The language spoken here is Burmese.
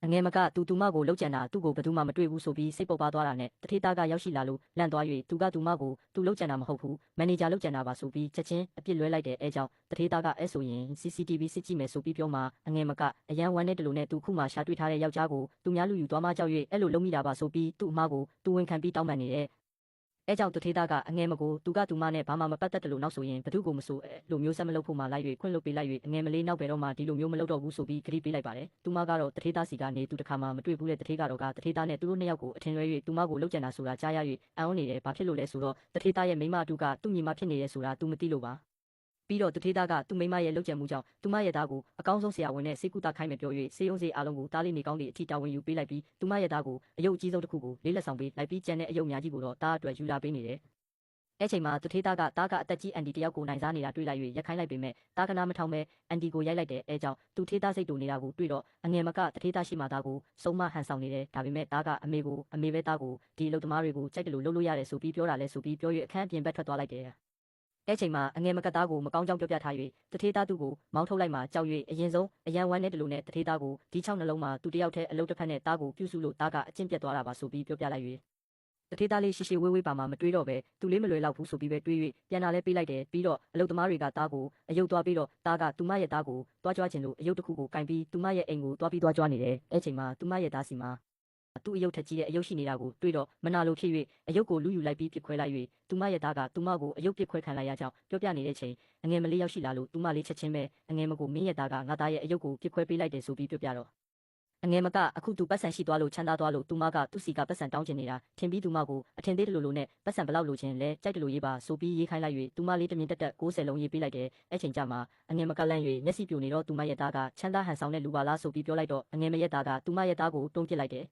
အငယ်မကသူမကိုလှုပ်ကြံတာသူ့ကိုဘယ်သူမှမတွေ့ဘူးဆိုပြီးစိတ်ပုတ်ပါသွားတာနဲ့တထေးသားကရောက်ရှိလာလို့လန့်သွား၍သူမကိုသူလှုပ်ကြံတာမဟုတ်ဘူးမန်နေဂျာလှုပ်ကြံတာပါဆိုပြီးချက်ချင်းအပြစ်လွဲလိုက်တဲ့အဲကြောင့်တထေးသားကအဲဆိုရင် CCTV စစ်ကြည့်မယ်ဆိုပြီးပြောမှအငယ်မကအရန်ဝမ်းနဲ့တလို့နဲ့သူခုမှရှာတွေ့ထားတဲ့ယောက်ျားကိုသူများလူယူသွားမှကြောက်၍အဲ့လိုလုပ်မိတာပါဆိုပြီးသူ့အမားကိုသူဝန်ခံပြီးတောင်းပန်နေတဲ့အဲကြောင့်တထေးသားကအငယ်မကိုသူမနဲ့ဘာမှမပတ်သက်တယ်လို့နောက်ဆိုရင်ဘသူကိုမဆိုလိုမျိုးဆက်မလုပ်ဖို့မှလိုက်၍ခွင့်လွှတ်ပေးလိုက်၍အငယ်မလေးနောက်ဘယ်တော့မှဒီလိုမျိုးမလုပ်တော့ဘူးဆိုပြီးဂရုပေးလိုက်ပါတယ်သူမကတော့တထေးသားစီကနေသူတခါမှမတွေ့ဘူးတဲ့တထေးကတော့တထေးသားနဲ့သူတို့နှစ်ယောက်ကိုအထင်လွဲ၍သူမကိုလှုပ်ကြံတာဆိုတာကြားရ၍အံ့ဩနေတယ်ဘာဖြစ်လို့လဲဆိုတော့တထေးသားရဲ့မိမအတူကသူ့ညီမဖြစ်နေရဲဆိုတာသူမသိလို့ပါပြီးတော့တထေးသားကသူ့မိမရဲ့လှုပ်ကြံမှုကြောင့်သူမရဲ့သားကိုအကောင်းဆုံးဆရာဝန်နဲ့စေကူတာခိုင်းမယ်ပြော၍စေယုံစေအားလုံးကိုတားလေးနေကောင်းတဲ့အထိတာဝန်ယူပေးလိုက်ပြီးသူမရဲ့သားကိုအယုတ်အကြီးဆုံးတစ်ခုကိုလေးလက်ဆောင်ပေးလိုက်ပြီးကျန်တဲ့အယုတ်များကြီးကိုတော့တားအတွက်ယူလာပေးနေတယ်အဲ့ချိန်မှာတထေးသားကအသက်ကြီးအန်တီတယောက်ကိုနိုင်စားနေတာတွေ့လိုက်၍ရက်ခိုင်းလိုက်ပေမဲ့တားကနာမထောင်ပဲအန်တီကိုရိုက်လိုက်တယ်အဲကြောင့်သူထေးသားစိတ်တူနေတာကိုတွေ့တော့အငယ်မကတထေးသားရှိမှသားကိုစုံမဟန်ဆောင်နေတယ်ဒါပေမဲ့တားကအမေပဲသားကိုဒီအလုပ်သမားတွေကိုကြိုက်တယ်လို့လုပ်လို့ရတယ်ဆိုပြီးပြောတာလဲဆိုပြီးပြော၍အခန်းအပြင်ဘက်ထွက်သွားလိုက်တယ်အဲ့ချိန်မှာအငယ်မကသားကိုမကောင်းကြောင်းပြောပြထား၍တထေးသားသူ့ကိုမောင်းထုတ်လိုက်မှကြောက်၍အရင်ဆုံးအရန်ဝမ်းနဲ့တလူနဲ့တထေးသားကိုဒီ6နှလုံးမှာသူတယောက်တည်းအလုပ်တစ်ဖက်နဲ့သားကိုပြုစုလို့သားကအကျင့်ပြတ်သွားတာပါဆိုပြီးပြောပြလိုက်၍တထေးသားလေးရှိဝေးပါမှမတွေးတော့ပဲသူလေးမလွယ်လောက်ဘူးဆိုပြီးပဲတွေး၍ပြန်လာလဲပေးလိုက်တယ်ပြီးတော့အလုပ်သမားတွေကသားကိုအယုတ်သွားပြီးတော့သားကသူမရဲ့သားကိုတွားကြွားခြင်းလို့အယုတ်တစ်ခုကိုကင်ပြီးသူမရဲ့အိမ်ကိုတွားပြီးတွားကြွားနေတယ်အဲ့ချိန်မှာသူမရဲ့သားစီမှာသူ့အယုတ်ထက်ကြီးတဲ့အယုတ်ရှိနေတာကိုတွေးတော့မနာလိုဖြစ်၍အယုတ်ကိုလူယူလိုက်ပြီးပြစ်ခွဲလိုက်၍သူမရဲ့သားကသူမကိုအယုတ်ပြစ်ခွဲခံလိုက်ရကြောင်းပြောပြနေတဲ့ချိန်အငယ်မလေးရောက်ရှိလာလို့သူမလေးချက်ချင်းပဲအငယ်မကိုမင်းရဲ့သားကငါသားရဲ့အယုတ်ကိုပြစ်ခွဲပေးလိုက်တယ်ဆိုပြီးပြောပြတော့အငယ်မကအခုသူပတ်စံရှိသွားလို့ချမ်းသာသွားလို့သူမကသူ့စီကပတ်စံတောင်းချင်နေတာထင်ပြီးသူမကိုအထင်သေးတယ်လို့နဲ့ပတ်စံဘလောက်လိုချင်လဲကြိုက်တယ်လို့ရေးပါဆိုပြီးရေးခိုင်းလိုက်၍သူမလေးတမြင်တက်60လုံးရေးပေးလိုက်တယ်အဲ့ချိန်ကျမှအငယ်မကလန့်၍မျက်စိပြိုနေတော့သူမရဲ့သားကချမ်းသာဟန်ဆောင်တဲ့လူပါလားဆိုပြီးပြောလိုက်တော့အငယ်မရဲ့သားကသူမရဲ့သားကိုတုံးပစ်လိုက်တယ်